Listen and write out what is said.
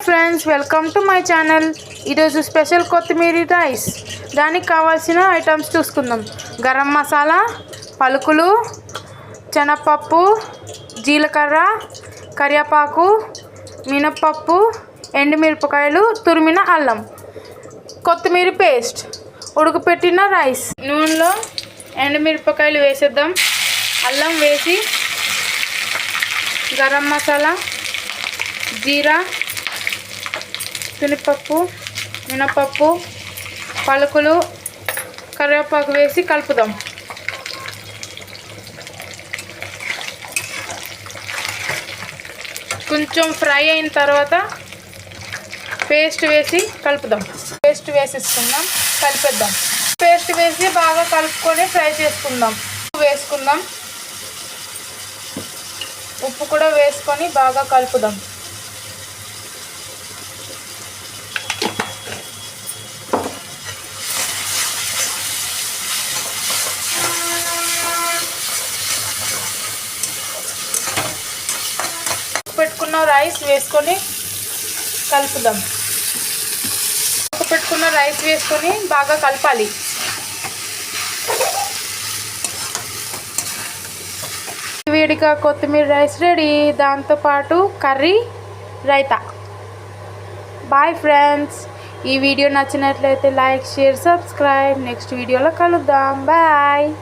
Friends, welcome to my channel. ఈరోజు special కొత్తిమీర rice. దానికి కావాల్సిన ఐటమ్స్ చూసుకుందాం. గరం మసాలా, పలుకులు, శనగపప్పు, జీలకర్ర, కరివేపాకు, మినప్పప్పు, ఎండుమిరపకాయలు, తురిమిన అల్లం, కొత్తిమీర పేస్ట్, ఉడకపెట్టిన రైస్. నూనెలో ఎండుమిరపకాయలు వేసేద్దాం. అల్లం వేసి గరం మసాలా, జీరా, శనగపప్పు, మినపప్పు, పలుకులు, కరివేపాకు వేసి కలుపుదాం. కొంచెం ఫ్రై అయిన తర్వాత పేస్ట్ వేసి కలుపుదాం. పేస్ట్ వేసేసుకుందాం, కలిపేద్దాం. పేస్ట్ వేసి బాగా కలుపుకొని ఫ్రై చేసుకుందాం. వేసుకుందాం, ఉప్పు కూడా వేసుకొని బాగా కలుపుదాం. పెట్టుకున్న రైస్ వేసుకొని కలుపుదాం. పెట్టుకున్న రైస్ వేసుకొని బాగా కలపాలి. వేడిగా కొత్తిమీర రైస్ రెడీ. దాంతోపాటు కర్రీ, రైతా. Bye friends. ఈ వీడియో నచ్చినట్లయితే లైక్, షేర్, సబ్స్క్రైబ్. నెక్స్ట్ వీడియోలో కలుద్దాం. బాయ్.